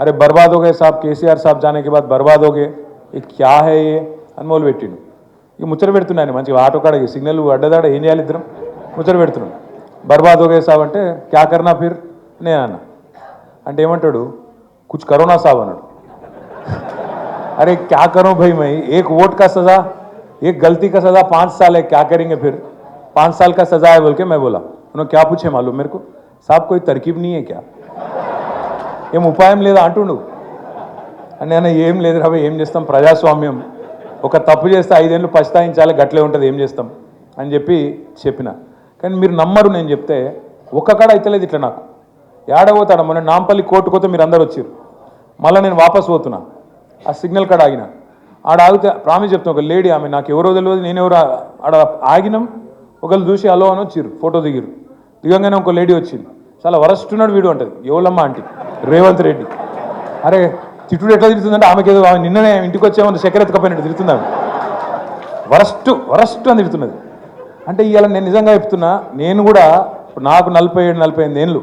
अरे बर्बाद हो गए साहब, केसीआर साहब जाने के बाद बर्बाद हो गए, ये क्या है ये అని మొదలు పెట్టిండు. ఇక ముచ్చట పెడుతున్నాను మంచిగా ఆటో కాడ సిగ్నల్ అడ్డదాడ ఏం చేయాలి ఇద్దరం ముచ్చట పెడుతున్నాం. బర్బాద్ हो गए साहब అంటే क्या करना फिर నేను అన్న అంటే ఏమంటాడు कुछ करो ना साहब అన్నాడు. अरे क्या करूं भाई मैं, एक वोट का सजा, एक गलती का सजा 5 साल है, क्या करेंगे फिर 5 साल का सजा है बोल के मैं बोला. उन्होंने क्या पूछे मालूम मेरे को, साहब कोई तरकीब नहीं है क्या, ఏం ఉపాయం లేదా అంటుండు. నేను ఏం లేదు రా ఏం చేస్తాం ప్రజాస్వామ్యం, ఒక తప్పు చేస్తే 5 ఏళ్ళు పస్తాయించాలి గట్లే ఉంటుంది ఏం చేస్తాం అని చెప్పిన. కానీ మీరు నమ్మరు, నేను చెప్తే ఒక్క కాడ అయితలేదు ఇట్లా నాకు. ఏడబోతాడు మొన్న నాంపల్లి కోర్టుకోతే మీరు అందరు వచ్చారు, మళ్ళీ నేను వాపస్ పోతున్నా, ఆ సిగ్నల్ కాడ ఆగిన. ఆడ ఆగితే ప్రామిస్ చెప్తాను, ఒక లేడీ ఆమె నాకు ఎవరో తెలియదు, నేను ఎవరో ఆడ ఆగినాం, ఒకళ్ళు చూసి అలో అని వచ్చిర్రు, ఫోటో దిగిరు. దిగంగానే ఒక లేడీ వచ్చింది, చాలా వరస్ట్ ఉన్నాడు వీడు అంటది, ఎవరమ్మ ఆంటీ రేవంత్ రెడ్డి. అరే తిట్టుడు ఎట్లా తిరుగుతుందంటే ఆమెకి ఏదో ఆమె నిన్ననే ఇంటికి వచ్చేమో చక్కెర ఎత్తుకపోయినట్టు తిరుగుతుంది ఆమె, వరస్ట్ అని తిరుగుతున్నది. అంటే ఇవాళ నేను నిజంగా చెప్తున్నా, నేను కూడా నాకు 47-48 ఏళ్ళు,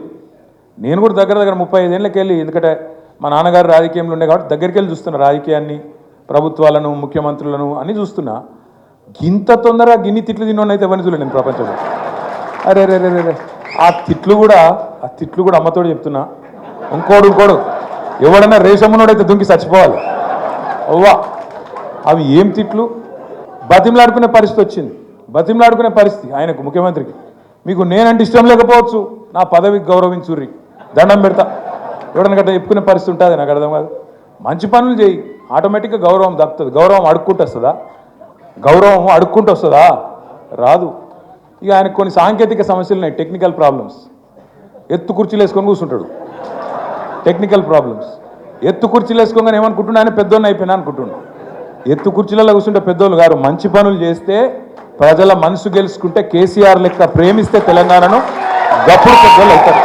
నేను కూడా దగ్గర 35 ఏళ్ళకి వెళ్ళి, ఎందుకంటే మా నాన్నగారు రాజకీయంలో ఉండే కాబట్టి దగ్గరికి వెళ్ళి చూస్తున్నా రాజకీయాన్ని, ప్రభుత్వాలను, ముఖ్యమంత్రులను అన్నీ చూస్తున్నా. గింత తొందరగా గిన్ని తిట్లు తిన్నోని అయితే ఎవరిని చూడలేదు నేను ప్రపంచంలో. అరే రే రే రే ఆ తిట్లు కూడా అమ్మతోడు చెప్తున్నా, ఇంకోడు ఎవడన్నా రేషమ్మనోడైతే దుంకి చచ్చిపోవాలి. అవ్వా అవి ఏం తిట్లు, బతిమలాడుకునే పరిస్థితి వచ్చింది, బతిమలాడుకునే పరిస్థితి ఆయనకు, ముఖ్యమంత్రికి. మీకు నేనంటే ఇష్టం లేకపోవచ్చు, నా పదవికి గౌరవించుర్రి, దండం పెడతా. ఎవడన్నా గట్ట చెప్పుకునే పరిస్థితి ఉంటుంది, నాకు అర్థం కాదు. మంచి పనులు చేయి, ఆటోమేటిక్గా గౌరవం దక్కుతుంది. గౌరవం అడుక్కుంటూ వస్తుందా, రాదు. ఇక ఆయనకు కొన్ని సాంకేతిక సమస్యలు ఉన్నాయి, టెక్నికల్ ప్రాబ్లమ్స్. ఎత్తు కుర్చీలు వేసుకొని కూర్చుంటాడు, టెక్నికల్ ప్రాబ్లమ్స్. ఎత్తు కుర్చీలు వేసుకోగానే ఏమనుకుంటున్నా, ఆయన పెద్దోళ్ళు అయిపోయినా అనుకుంటున్నాను. ఎత్తు కుర్చీలలో కూర్చుంటే పెద్దోళ్ళు గారు, మంచి పనులు చేస్తే ప్రజల మనసు గెలుచుకుంటే, కేసీఆర్ లెక్క ప్రేమిస్తే తెలంగాణను గప్పుడు పెద్దోళ్ళు అవుతారు.